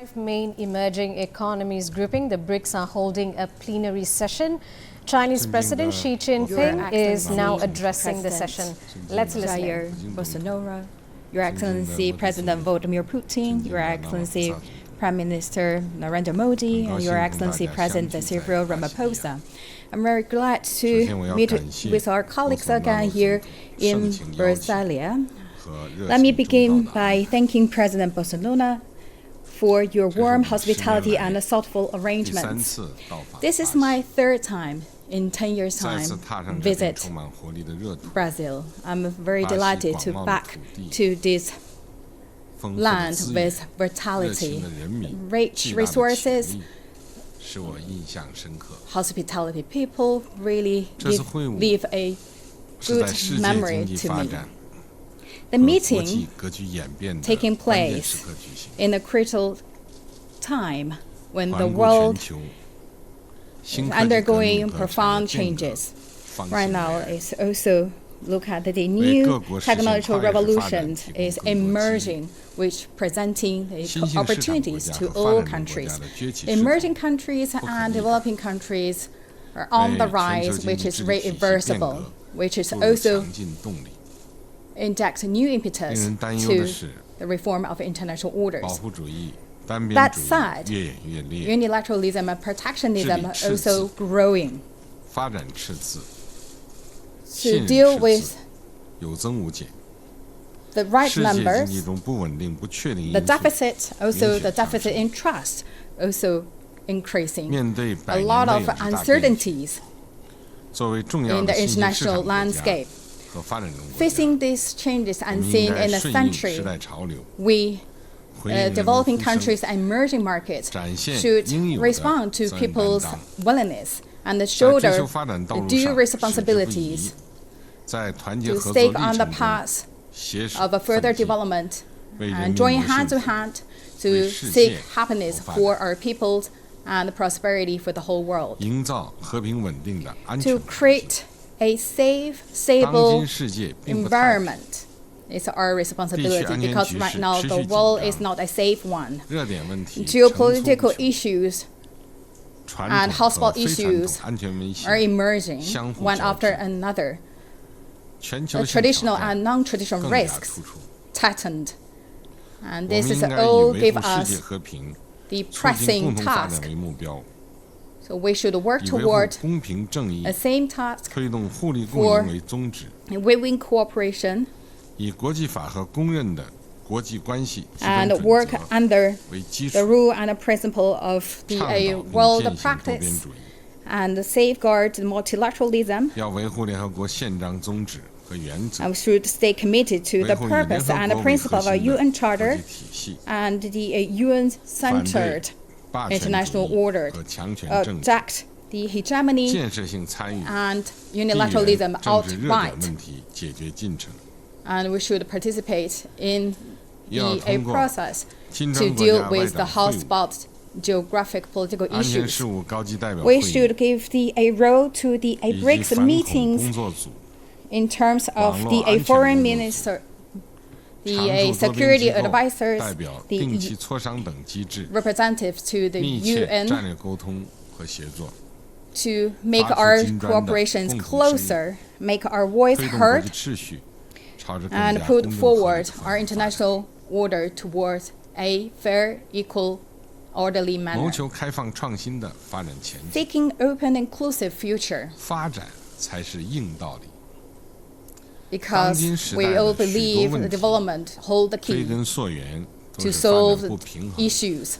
5 main emerging economies grouping, the BRICS, are holding a plenary session. Chinese President Xi Jinping is now addressing the session. Let's listen. Jair Bolsonaro, Your Excellency President Vladimir Putin, Your Excellency Prime Minister Narendra Modi, and Your Excellency President Cyril Ramaphosa. I'm very glad to meet with our colleagues again here in Brasilia. Let me begin by thanking President Bolsonaro for your warm hospitality and thoughtful arrangements. This is my third time in 10 years' time visit Brazil. I'm very delighted to back to this land with vitality, rich resources, hospitality people really leave a good memory to me. The meeting taking place in a critical time when the world is undergoing profound changes. Right now, it's also look at the new technological revolution is emerging, which presenting opportunities to all countries. Emerging countries and developing countries are on the rise, which is reversible, which is also inject new impetus to the reform of international orders. That said, unilateralism and protectionism are also growing. To deal with the right numbers, the deficit in trust also increasing. A lot of uncertainties in the international landscape. Facing these changes unseen in a century, we, developing countries and emerging markets, should respond to people's willingness and shoulder due responsibilities to stake on the path of a further development and join hand to hand to seek happiness for our peoples and prosperity for the whole world. To create a safe, stable environment is our responsibility because right now the world is not a safe one. Geopolitical issues and hotspot issues are emerging one after another. The traditional and non-traditional risks tightened. And this is all give us the pressing task. So we should work toward the same task for win-win cooperation and work under the rule and the principle of the world practice and safeguard multilateralism. And we should stay committed to the purpose and the principle of our UN Charter and the UN-centered international order, reject the hegemony and unilateralism outright. And we should participate in a process to deal with the hotspot geographic political issues. We should give a role to the BRICS meetings in terms of the foreign minister, the security advisors, the representatives to the UN, to make our cooperations closer, make our voice heard, and put forward our international order towards a fair, equal, orderly manner. Seeking open, inclusive future. Because we all believe the development hold the key to solve issues,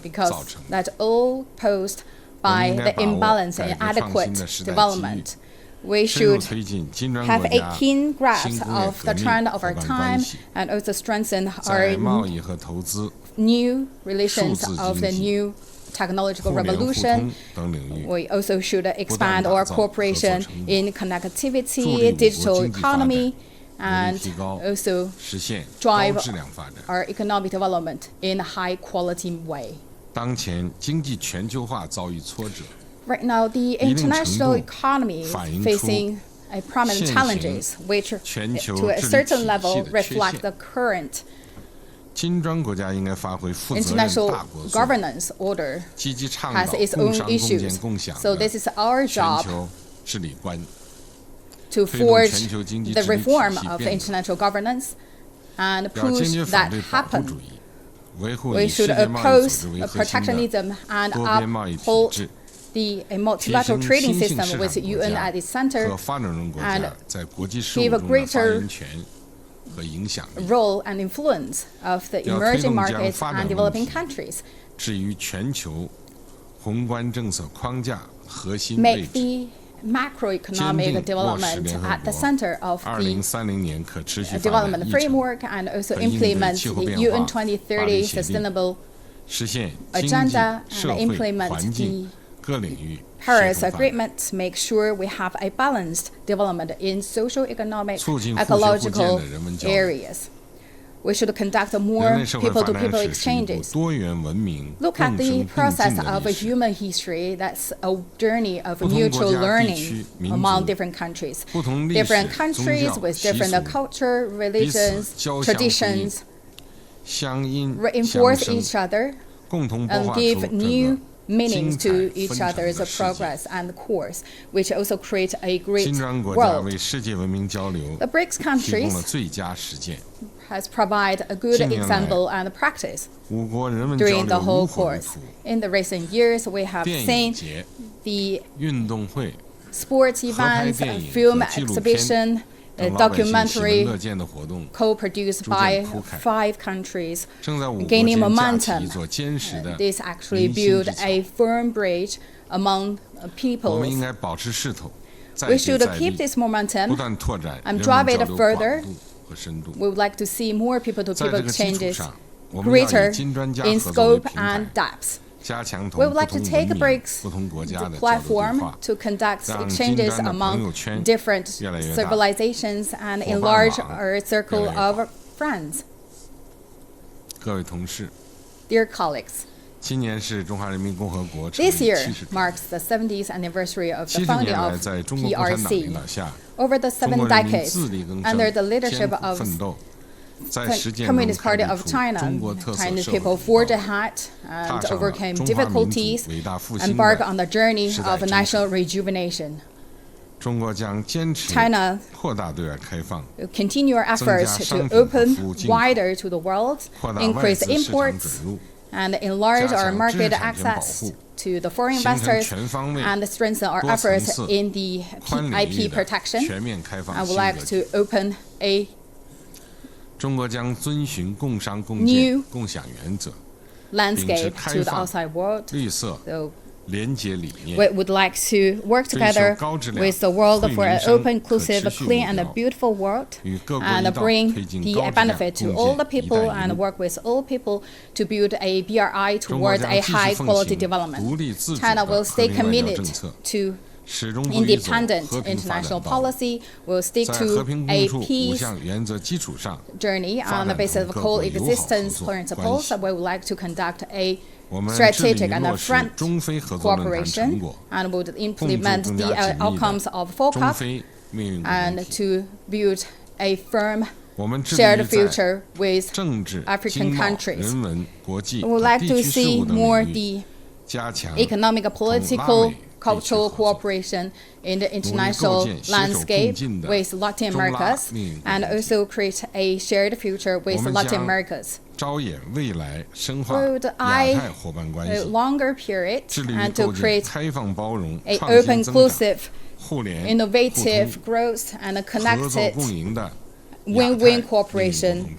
because that's all posed by the imbalance and inadequate development. We should have a keen grasp of the trend of our time and also strengthen our new relations of the new technological revolution. We also should expand our cooperation in connectivity, digital economy, and also drive our economic development in a high-quality way. Right now, the international economy is facing prominent challenges, which to a certain level reflect the current International governance order has its own issues. So this is our job to forge the reform of international governance and push that happen. We should oppose protectionism and uphold the multilateral trading system with the UN at its center and give a greater role and influence of the emerging markets and developing countries. Make the macroeconomic development at the center of the development framework and also implement the UN 2030 sustainable agenda and implement the Paris Agreement, make sure we have a balanced development in social, economic, ecological areas. We should conduct more people-to-people exchanges. Look at the process of human history. That's a journey of mutual learning among different countries. Different countries with different culture, religions, traditions reinforce each other and give new meanings to each other's progress and course, which also create a great world. The BRICS countries has provided a good example and practice during the whole course. In the recent years, we have seen the sports events, film exhibition, a documentary co-produced by 5 countries gaining momentum. This actually built a firm bridge among peoples. We should keep this momentum and drive it further. We would like to see more people-to-people exchanges, greater in scope and depth. We would like to take BRICS the platform to conduct exchanges among different civilizations and enlarge our circle of friends. Dear colleagues, this year marks the 70th anniversary of the founding of PRC. Over the 7 decades, under the leadership of Communist Party of China, Chinese people forged ahead and overcame difficulties, embarked on the journey of national rejuvenation. China will continue our efforts to open wider to the world, increase imports, and enlarge our market access to the foreign investors, and strengthen our efforts in the IP protection. I would like to open a new landscape to the outside world. So we would like to work together with the world for an open, inclusive, clean, and beautiful world, and bring the benefit to all the people and work with all people to build a BRI towards a high-quality development. China will stay committed to independent international policy, will stick to a peace journey on the basis of coexistence principles. We would like to conduct a strategic and frank cooperation and would implement the outcomes of FOCAC and to build a firm shared future with African countries. We would like to see more the economic, political, cultural cooperation in the international landscape with Latin Americas, and also create a shared future with Latin Americas. We would eye a longer period and to create an open, inclusive, innovative growth and connected win-win cooperation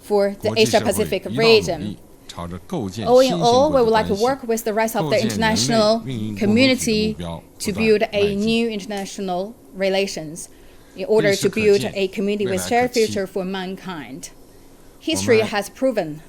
for the Asia-Pacific region. All in all, we would like to work with the rest of the international community to build a new international relations in order to build a community with shared future for mankind. History has proven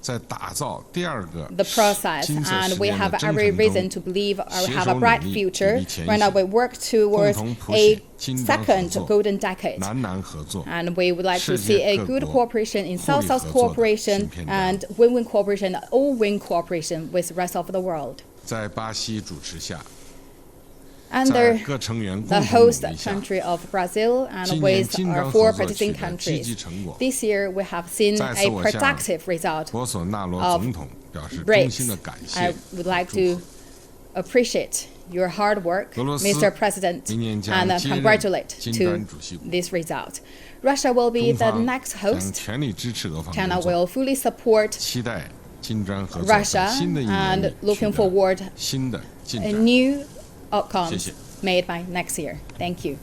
the process, and we have every reason to believe we have a bright future. Right now, we work towards a second golden decade, and we would like to see a good cooperation in South-South cooperation and win-win cooperation, all-win cooperation with the rest of the world. under the host country of Brazil and with our 4 participating countries. This year, we have seen a productive result of BRICS. I would like to appreciate your hard work, Mr. President, and congratulate to this result. Russia will be the next host. China will fully support Russia and looking forward to new outcomes made by next year. Thank you.